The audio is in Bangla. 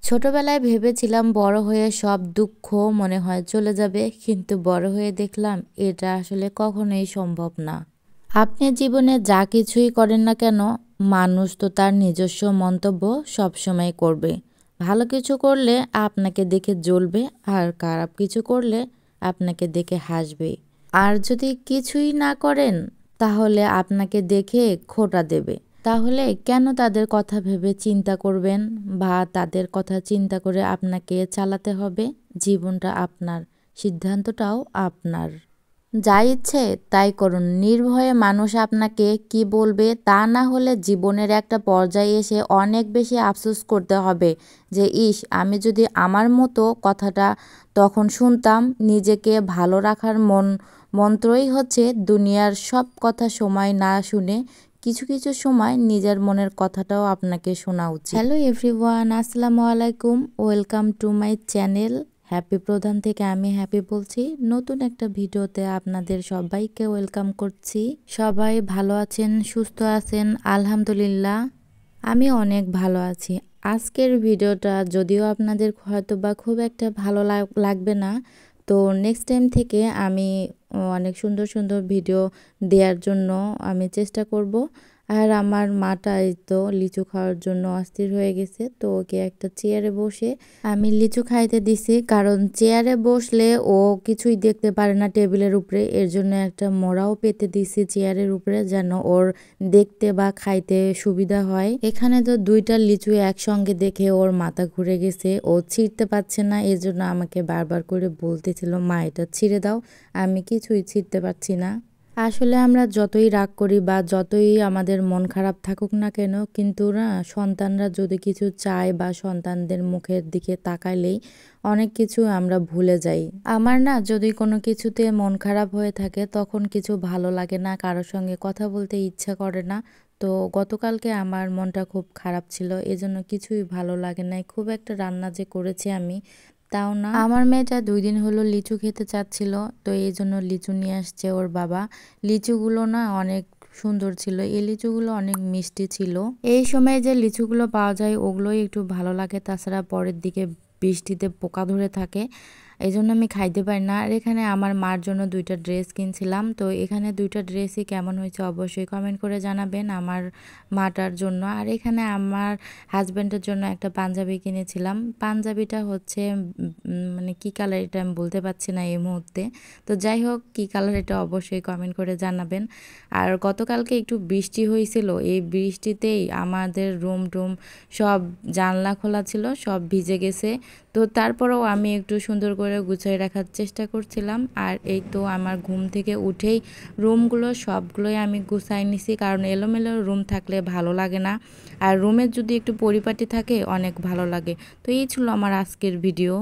ছোটবেলায় ভেবেছিলাম বড় হয়ে সব দুঃখ মনে হয় চলে যাবে, কিন্তু বড় হয়ে দেখলাম এটা আসলে কখনোই সম্ভব না। আপনি জীবনে যা কিছুই করেন না কেন, মানুষ তো তার নিজস্ব মন্তব্য সবসময় করবে। ভালো কিছু করলে আপনাকে দেখে জ্বলবে, আর খারাপ কিছু করলে আপনাকে দেখে হাসবে। আর যদি কিছুই না করেন, তাহলে আপনাকে দেখে খোঁটা দেবে। তাহলে কেন তাদের কথা ভেবে চিন্তা করবেন, বা তাদের কথা চিন্তা করে আপনাকে চালাতে হবে? জীবনটা আপনার, সিদ্ধান্তটাও আপনার। যা ইচ্ছে তাই করুন, নির্ভয়ে। মানুষ আপনাকে কি বলবে তা না হলে জীবনের একটা পর্যায়ে এসে অনেক বেশি আফসোস করতে হবে যে ইস, আমি যদি আমার মতো কথাটা তখন শুনতাম। নিজেকে ভালো রাখার মন্ত্রই হচ্ছে দুনিয়ার সব কথা সময় না শুনে কিছু কিছু সময় নিজের মনের কথাটাও আপনাকে শোনা উচিত। হ্যালো এভরিওয়ান, আসসালামু আলাইকুম, welcome to my channel happy প্রধান থেকে। আমি হ্যাপি বলছি। নতুন একটা ভিডিওতে আপনাদের সবাইকে ওয়েলকাম করছি। সবাই ভালো আছেন, সুস্থ আছেন? আলহামদুলিল্লাহ, আমি অনেক ভালো আছি। আজকের ভিডিওটা যদিও আপনাদের হয়তো বা খুব একটা ভালো লাগবে না, তো নেক্সট টাইম থেকে আমি অনেক সুন্দর সুন্দর ভিডিও দেওয়ার জন্য আমি চেষ্টা করব। আর আমার মাটা এই তো লিচু খাওয়ার জন্য অস্থির হয়ে গেছে, তো ওকে একটা চেয়ারে বসে আমি লিচু খাইতে দিছি। কারণ চেয়ারে বসলে ও কিছুই দেখতে পারে না টেবিলের উপরে, এর জন্য একটা মোড়াও পেতে দিছি চেয়ারের উপরে, যেন ওর দেখতে বা খাইতে সুবিধা হয়। এখানে তো দুইটা লিচু একসঙ্গে দেখে ওর মাথা ঘুরে গেছে, ও ছিঁড়তে পারছে না। এই জন্য আমাকে বারবার করে বলতেছিল, মা এটা ছিঁড়ে দাও। আমি কিছুই ছিঁড়তে পারছি না। আসলে আমরা যতই রাগ করি বা যতই আমাদের মন খারাপ থাকুক না কেন, কিন্তু না, সন্তানরা যদি কিছু চায় বা সন্তানদের মুখের দিকে তাকাইলেই অনেক কিছু আমরা ভুলে যাই। আমার না, যদি কোনো কিছুতে মন খারাপ হয়ে থাকে তখন কিছু ভালো লাগে না, কারোর সঙ্গে কথা বলতে ইচ্ছা করে না। তো গতকালকে আমার মনটা খুব খারাপ ছিল, এজন্য কিছুই ভালো লাগে নাই। খুব একটা রান্না যে করেছি আমি, তাও না। আমার মেয়েটা 2 দিন হলো লিচু খেতে চাচ্ছিল, তো এই জন্য লিচু নিয়ে আসছে ওর বাবা। লিচুগুলো না অনেক সুন্দর ছিল, এই লিচুগুলো অনেক মিষ্টি ছিল। এই সময় যে লিচুগুলো পাওয়া যায় ওগুলোই একটু ভালো লাগে, তাছাড়া পরের দিকে বৃষ্টিতে পোকা ধরে থাকে, এই জন্য আমি খাইতে পারি না। আর এখানে আমার মার জন্য 2টা ড্রেস কিনছিলাম, তো এখানে 2টা ড্রেসই কেমন হয়েছে অবশ্যই কমেন্ট করে জানাবেন আমার মাটার জন্য। আর এখানে আমার হাজব্যান্ডের জন্য একটা পাঞ্জাবি কিনেছিলাম। পাঞ্জাবিটা হচ্ছে মানে কী কালার এটা আমি বলতে পারছি না এই মুহূর্তে, তো যাই হোক কী কালার এটা অবশ্যই কমেন্ট করে জানাবেন। আর গতকালকে একটু বৃষ্টি হয়েছিল, এই বৃষ্টিতেই আমাদের রুম টুম সব জানলা খোলা ছিল, সব ভিজে গেছে। তো তারপরেও আমি একটু সুন্দর করে গুছিয়ে রাখার চেষ্টা করছিলাম। আর এই তো আমার ঘুম থেকে উঠেই রুমগুলো সবগুলোই আমি গুছাই নিছি, কারণ এলোমেলো রুম থাকলে ভালো লাগে না, আর রুমের যদি একটু পরিপাটি থাকে অনেক ভালো লাগে। তো এই ছিল আমার আজকের ভিডিও।